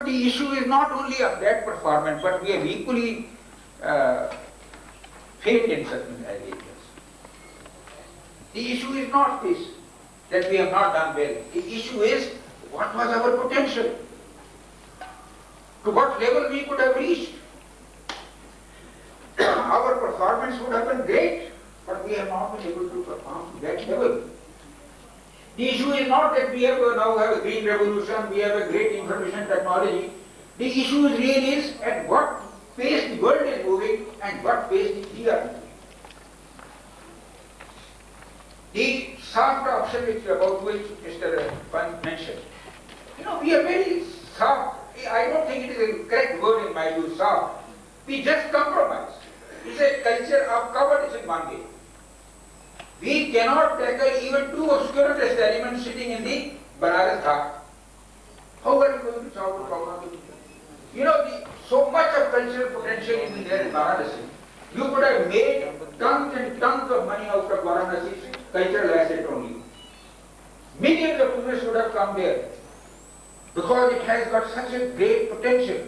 the issue is not only of that performance, but we have equally failed in certain areas. The issue is not this, that we have not done well. The issue is, what was our potential? To what level we could have reached? Our performance would have been great, but we have not been able to perform to that level. The issue is not that we have now have a green revolution, we have a great information technology. The issue really is at what pace the world is moving and what pace we are moving. The soft option about which Mr. Pant mentioned, we are very soft. I don't think it is a correct word in my view, soft. We just compromise. It's a culture of cowardice in one way. We cannot tackle even two obscurantist elements sitting in the Banaras Ghat. How are you going to solve the problem? So much of cultural potential is there in Varanasi. You could have made tons and tons of money out of Varanasi's cultural asset only. Millions of tourists would have come there because it has got such a great potential,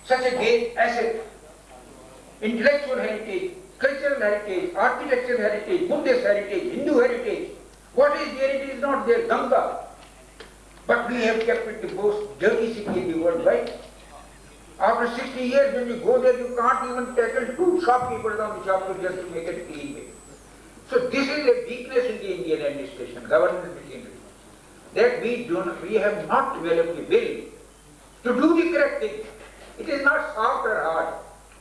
such a great asset, intellectual heritage, cultural heritage, architectural heritage, Buddhist heritage, Hindu heritage. What is there? It is not there, Ganga. But we have kept it the most dirty city in the world, right? After 60 years, when you go there, you can't even tackle two shopkeepers on the shop just to make it clean way. So this is a weakness in the Indian administration, government machinery, that we have not developed the will to do the correct thing. It is not soft or hard.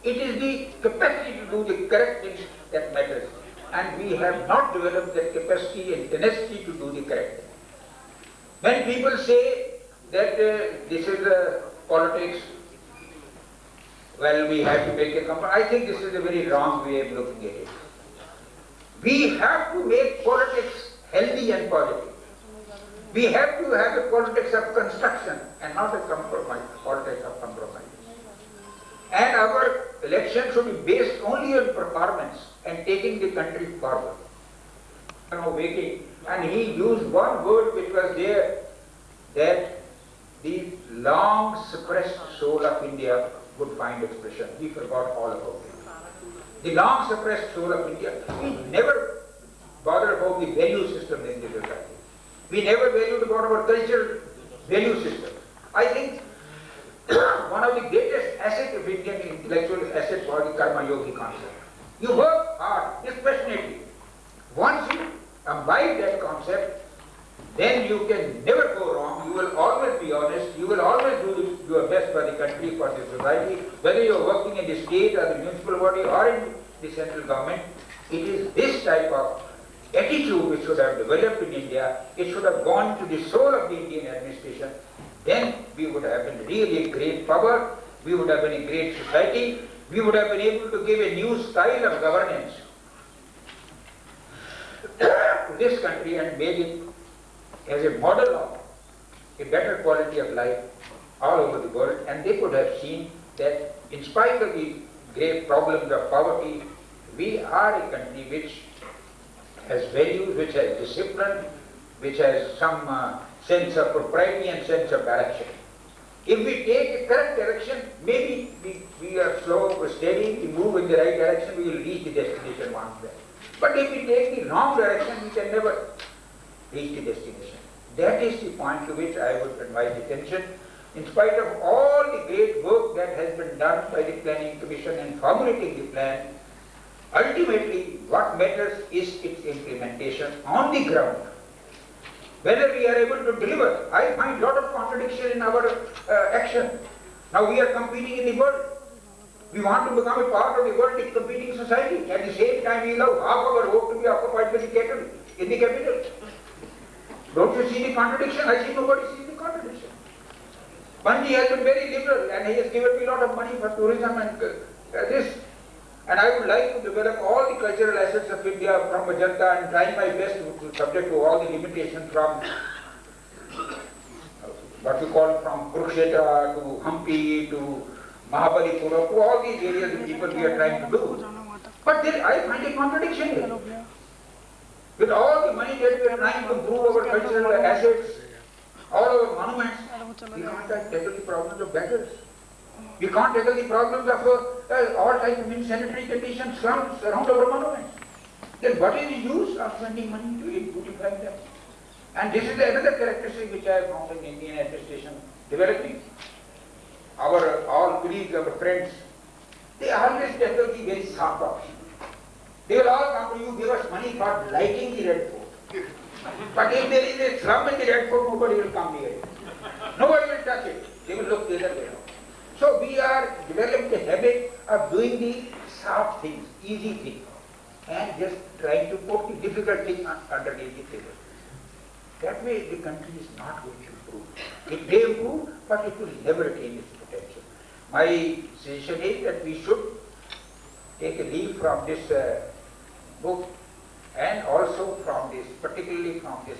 It is the capacity to do the correct things that matters. And we have not developed that capacity and tenacity to do the correct thing. When people say that this is politics, well, we have to make a compromise, I think this is a very wrong way of looking at it. We have to make politics healthy and positive. We have to have a politics of construction and not a politics of compromise. And our election should be based only on performance and taking the country forward. And he used one word which was there, that the long suppressed soul of India would find expression. We forgot all about it. The long suppressed soul of India. We never bothered about the value system in the society. We never valued about our cultural value system. I think one of the greatest assets of Indian intellectual assets was the Karma Yogi concept. You work hard, dispassionately. Once you imbibe that concept, then you can never go wrong. You will always be honest. You will always do your best for the country, for the society. Whether you are working in the state or the municipal body or in the central government, it is this type of attitude which should have developed in India. It should have gone to the soul of the Indian administration. Then we would have been really a great power. We would have been a great society. We would have been able to give a new style of governance to this country and make it as a model of a better quality of life all over the world. And they could have seen that in spite of the grave problems of poverty, we are a country which has values, which has discipline, which has some sense of propriety and sense of direction. If we take a correct direction, maybe we are slow, we're steady, we move in the right direction, we will reach the destination once there. But if we take the wrong direction, we can never reach the destination. That is the point to which I would invite attention. In spite of all the great work that has been done by the Planning Commission in formulating the plan, ultimately what matters is its implementation on the ground. Whether we are able to deliver. I find a lot of contradiction in our action. Now we are competing in the world. We want to become a part of the world competing society. At the same time, we allow half of our vote to be occupied by the cattle in the capital. Don't you see the contradiction? I see nobody sees the contradiction. Panji has been very liberal and he has given me a lot of money for tourism and this. And I would like to develop all the cultural assets of India from Ajanta and try my best to subject to all the limitations from what we call from Kurukshetra to Hampi to Mahabalipuram to all these areas of people we are trying to do. But then I find a contradiction here. With all the money that we are trying to improve our cultural assets, all our monuments, We can't tackle the problems of beggars. We can't tackle the problems of all types of insanitary conditions, slums around our monuments. Then what is the use of spending money to beautify them? And this is another characteristic which I have found in Indian administration developing. All colleagues, our friends, they always tackle the very soft option. They will all come to you, give us money for lighting the Red Fort. But if there is a slum in the Red Fort, nobody will come near it. Nobody will touch it. They will look the other way around. So we are developing the habit of doing the soft things, easy things, and just trying to put the difficult thing underneath the table. That way the country is not going to improve. It may improve, but it will never attain its potential. My suggestion is that we should take a leaf from this book, and also from this, particularly from this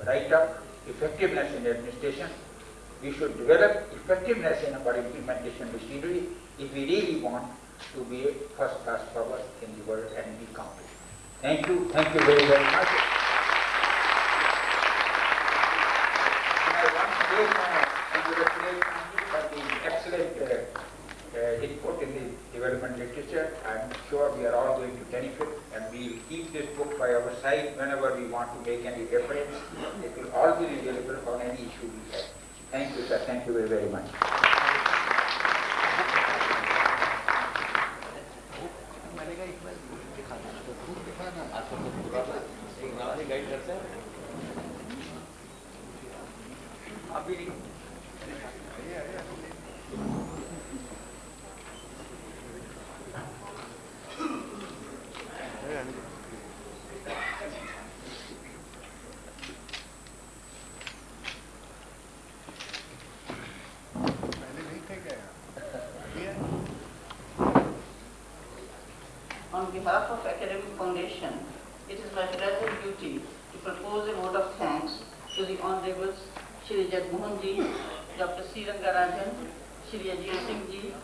write-up, effectiveness in administration. We should develop effectiveness in our implementation machinery if we really want to be a first-class power in the world and be accomplished. Thank you very, very much. And I want to congratulate you for the excellent input in the development literature. I am sure we are all going to benefit, and we will keep this book by our side whenever we want to make any reference. It will all be available on any issue we have. Thank you, sir. Thank you very, very much. On behalf of Academic Foundation, it is my pleasure duty to propose a vote of thanks to the Honorables Shri Jagmohan Ji, Dr. C. Rangarajan, Shri Ajit Singh Ji,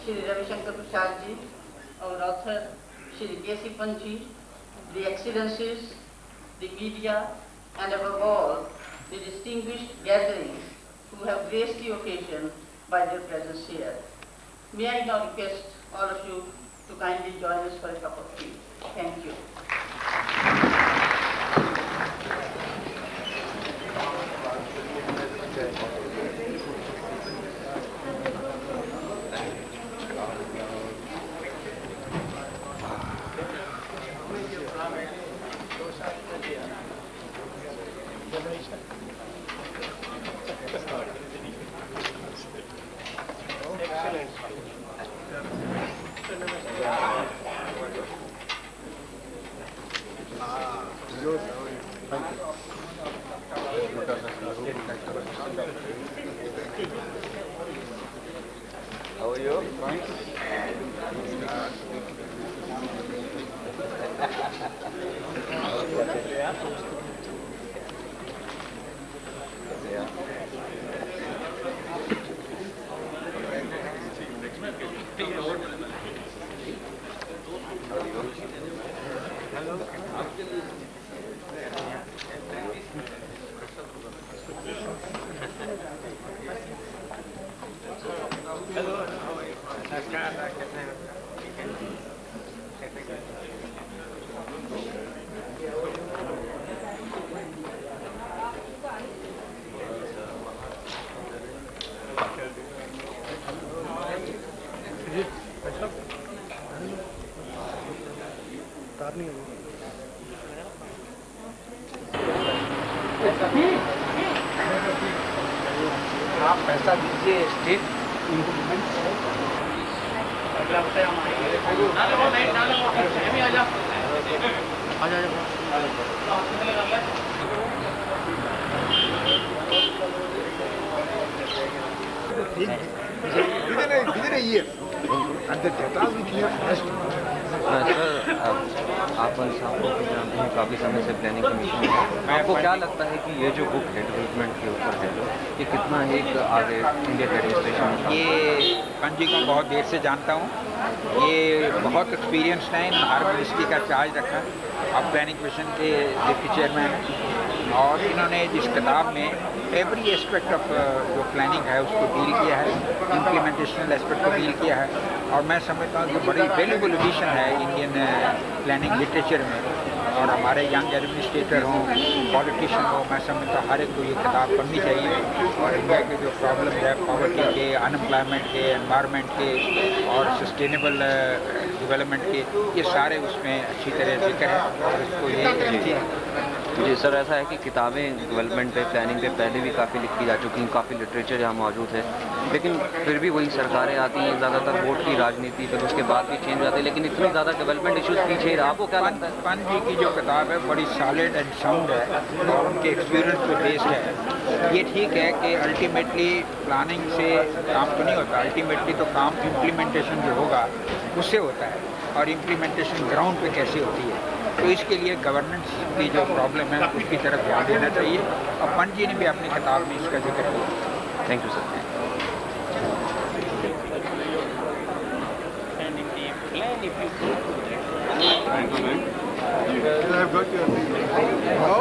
Shri Ravi Shankar Prasad Ji, our author Shri K.C. Pant Ji, the Excellencies, the media, and above all, the distinguished gathering who have graced the occasion by their presence here. May I now request all of you to kindly join us for a cup of tea. Thank you. How are you? Fine. आप पैसा दीजिए state improvement within a year, and the data which we have asked. Sir आप साहब को जानते हैं काफ़ी समय से प्लानिंग कमीशन में आपको क्या लगता है कि ये जो बुक है डेवलपमेंट के ऊपर है ये कितना एक आगे इंडियन एडमिनिस्ट्रेशन में ये पंत जी को बहुत देर से जानता हूँ। ये बहुत एक्सपीरियंस्ड हैं, हर मिनिस्ट्री का चार्ज रखा। अब प्लानिंग कमीशन के डिप्टी चेयरमैन हैं और इन्होंने जिस किताब में एवरी एस्पेक्ट ऑफ जो प्लानिंग है उसको डील किया है, इम्प्लीमेंटेशनल एस्पेक्ट को डील किया है, और मैं समझता हूँ कि बड़ी वैल्यूबल एडिशन है इंडियन प्लानिंग लिटरेचर में। और हमारे यंग एडमिनिस्ट्रेटर हों, पॉलिटिशियन हो, मैं समझता हूँ हर एक को ये किताब पढ़नी चाहिए। और इंडिया के जो प्रॉब्लम है पॉवर्टी के, अनएम्प्लॉयमेंट के, एनवायरनमेंट के और सस्टेनेबल डेवलपमेंट के, ये सारे उसमें अच्छी तरह जिक्र है और इसको ये जी सर, ऐसा है कि किताबें डेवलपमेंट पे, प्लानिंग पे पहले भी काफ़ी लिखी जा चुकी हैं, काफ़ी लिटरेचर यहाँ मौजूद है, लेकिन फिर भी वही सरकारें आती हैं, ज़्यादातर वोट की राजनीति, फिर उसके बाद भी चेंज आते हैं, लेकिन इतनी ज़्यादा डेवलपमेंट इशूज़ पीछे ही रहा। आपको क्या लगता है? पंत जी की जो किताब है बड़ी सॉलिड एंड साउंड है और उनके एक्सपीरियंस पे बेस्ड है। ये ठीक है कि अल्टीमेटली प्लानिंग से काम तो नहीं होता, अल्टीमेटली तो काम इम्प्लीमेंटेशन जो होगा उससे होता है, और इम्प्लीमेंटेशन ग्राउंड पे कैसे होती है। तो इसके लिए गवर्नेंस की जो प्रॉब्लम है उसकी तरफ ध्यान देना चाहिए, और पंत जी ने भी अपनी किताब में इसका जिक्र किया। Thank you sir. I've got your go.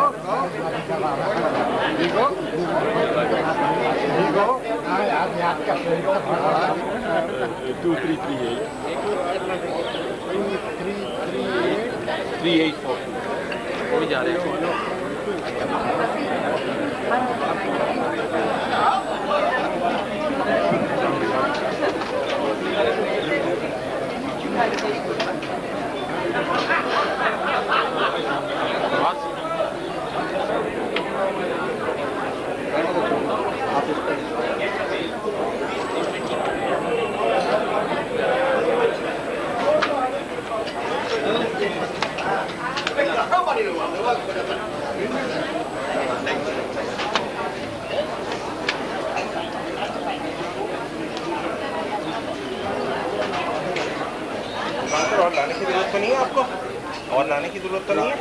You go. 2338. 3842. वो भी जा रहे हैं। और लाने की जरूरत तो नहीं है आपको? और लाने की जरूरत तो नहीं है?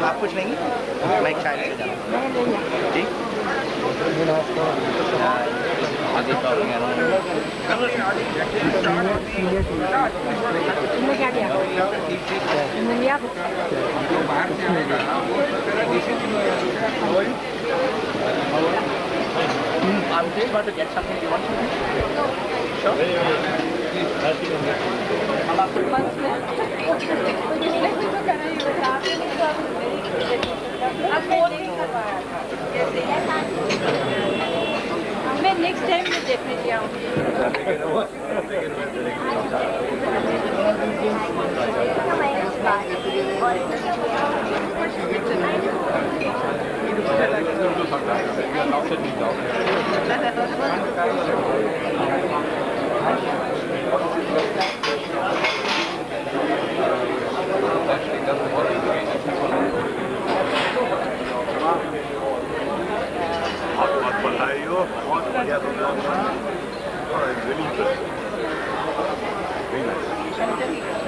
आप कुछ लेंगे? मैं एक चाय लेके जाऊँ। जी? क्या किया? I'm just about to get something. You want something? Sure. मैं नेक्स्ट टाइम में डेफिनेटली आऊँगी।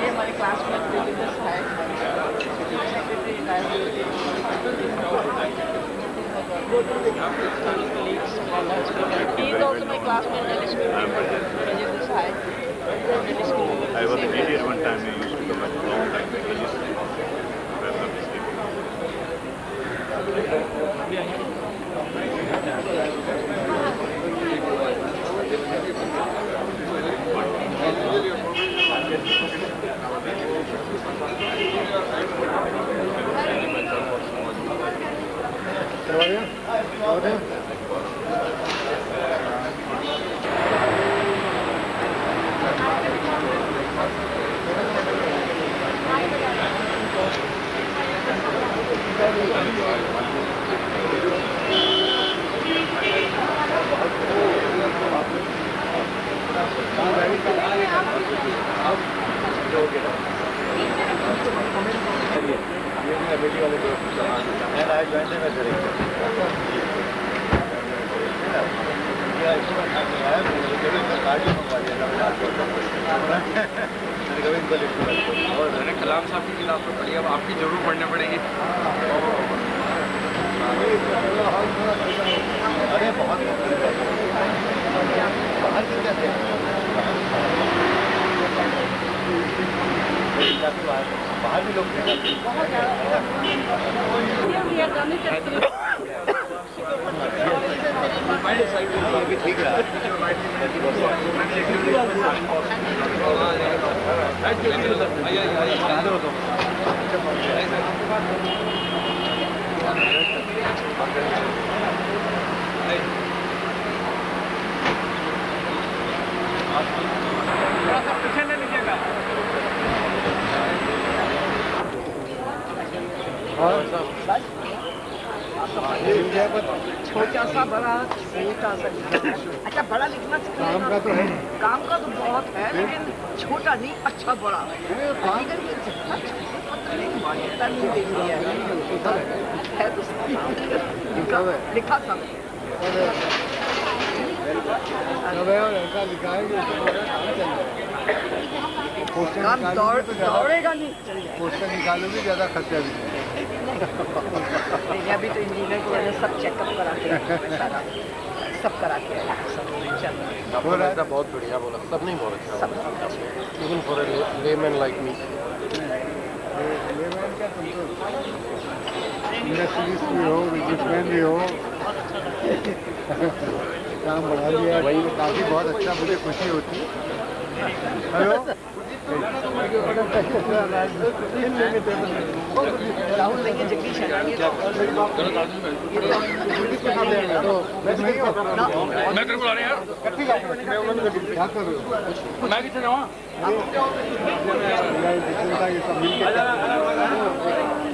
हमारे क्लास में He is also my classmate in Delhi School. Rajinder Sahai. Delhi School. I was an idiot one time. I used to come at a long time back. I used to have a mistake. मैंने कलाम साहब की किताब तो पढ़ी, अब आपकी जरूर पढ़ने पड़ेगी। अरे बहुत बाहर भी लोग ठीक रहा छोटा सा बड़ा छोटा सा अच्छा बड़ा लिखना काम का तो है, काम का तो बहुत है लेकिन छोटा नहीं अच्छा बड़ा मान्यता नहीं देती है तो लिखा था काम दौड़ेगा नहीं पोस्टर निकालोगे ज्यादा खर्चा भी नहीं। अभी तो इंजीनियर को मैंने सब चेकअप करा के सारा सब करा के सब चल रहा है। बहुत बढ़िया बोला, सब नहीं बोला सब even for layman like me. Layman क्या, तुम तो इंडस्ट्रियलिस्ट भी हो, बिजनेसमैन भी हो, काम बढ़ा दिया वही काफ़ी बहुत अच्छा, मुझे खुशी होती है। हेलो राहुल लेंगे जगदीश मैं तेरे को ला रहे यार, क्या कर रहे हो? मैं कितने जाऊँ?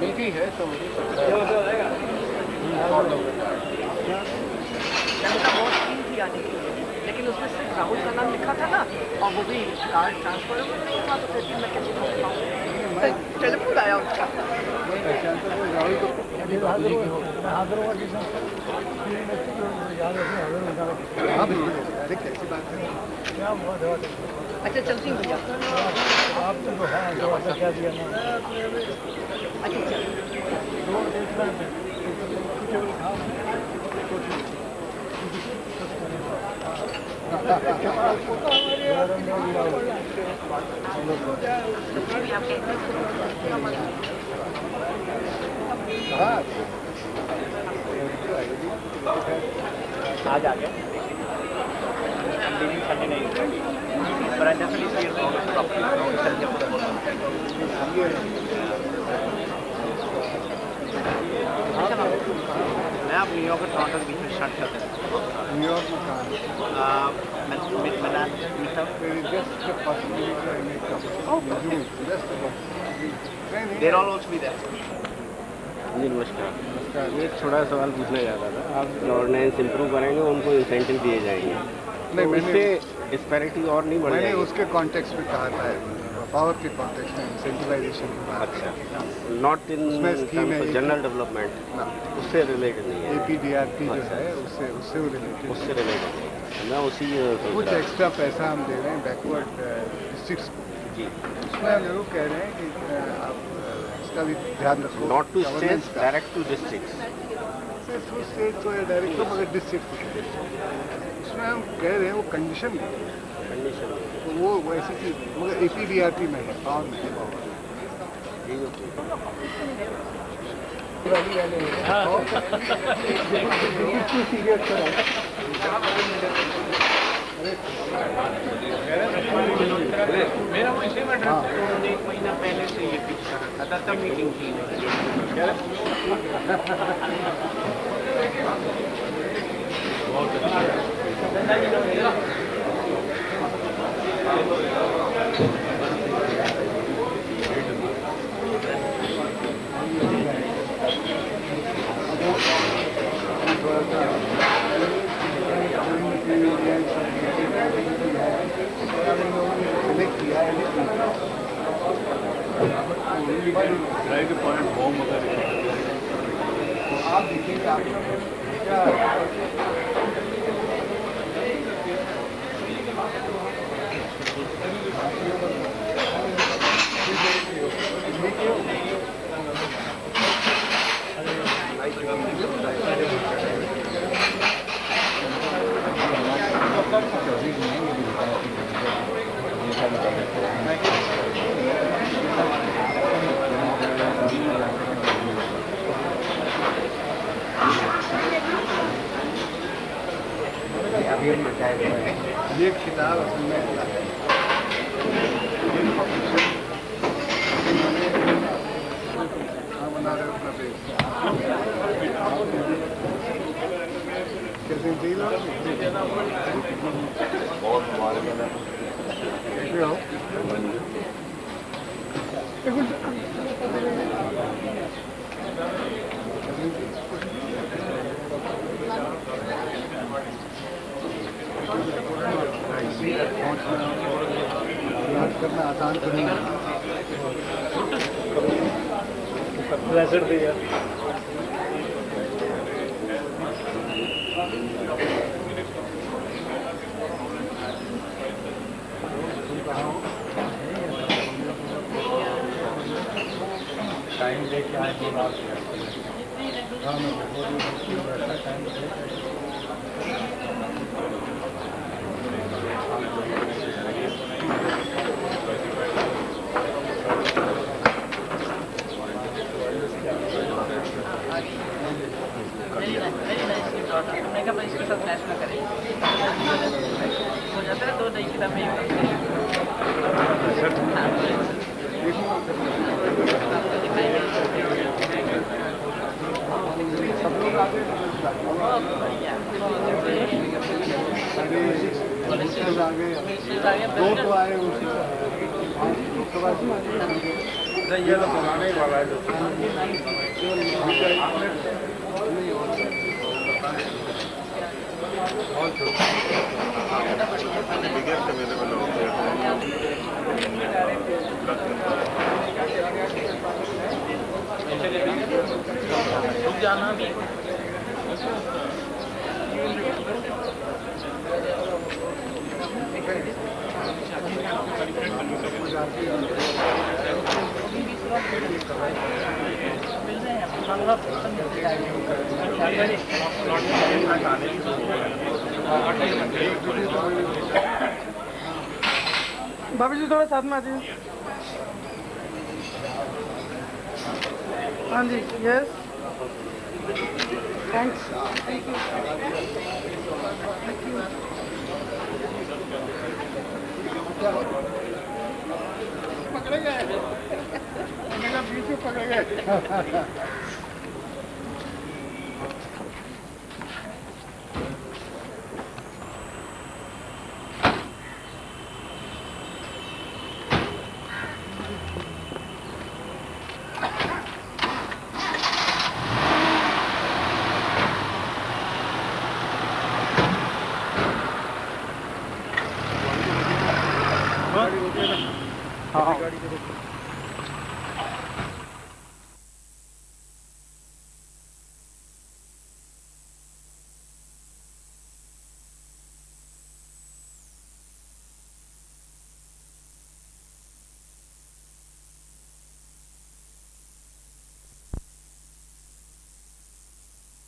मिलती है तो जनता बहुत कीन थी आने के लिए, लेकिन उसमें सिर्फ राहुल का नाम लिखा था ना, और वो भी कार्ड ट्रांसफर में नहीं था, तो फिर मैं कैसे टेलीफोन आया उसका। राहुल को हाँ बिल्कुल, अरे कैसी बात है। अच्छा चलती हूँ भैया। अच्छा चल आज आ गया Sunday नहीं पर आई डेफिनेटली सी इट मैं आप न्यूयॉर्क और टोरंटो के बीच में स्टार्ट करते हैं। न्यूयॉर्क में कहाँ? They're all also be there. जी नमस्कार। एक छोटा सवाल पूछना चाहता था, आप गवर्नेंस इंप्रूव करेंगे, उनको इंसेंटिव दिए जाएंगे, नहीं, तो इससे डिस्पैरिटी और नहीं बढ़ मैंने जाएगी? उसके कॉन्टेक्स्ट में कहा था, पावर के कॉन्टेक्स्ट में इंसेंटिवाइजेशन की बात। अच्छा, नॉट इन जनरल डेवलपमेंट, उससे रिलेटेड नहीं है? APDRP जो है उससे वो रिलेटेड, उससे रिलेटेड नहीं है। मैं उसी कुछ एक्स्ट्रा पैसा हम दे रहे हैं बैकवर्ड डिस्ट्रिक्ट्स को जी, उसमें हम जरूर कह रहे हैं कि आप इसका भी ध्यान रखो। Not to states, direct to districts. Through state तो डायरेक्ट तो मगर डिस्ट्रिक्ट उसमें हम कह रहे हैं वो कंडीशन कंडीशन तो वो ऐसी चीज मगर APDRP में है, पावर में है पावर। मेरा वही सेम एड्रेस है, उन्होंने 1 महीना पहले से ये फिक्स कर रखा था, तब मीटिंग थी। Try to point home अगर आप देखिए आप क्या ये किताब असल में बना रहे अपना पेज कैसे जी लो बहुत हमारे में याद करना आसान तो नहीं है। टाइम लेके आए तो बात हाँ मैं टाइम मैं कहा इसके साथ मैच ना करें हो जाता है, 2 नई किताबें सब लोग आगे आगे 2 तो आए उसी ये तो पुराने ही वाला है biggest available out there. जाना भी भाभी जी थोड़ा साथ में आ जाइए। हाँ जी, यस थैंक्स। पकड़े गए बीच में पकड़े गए हाँ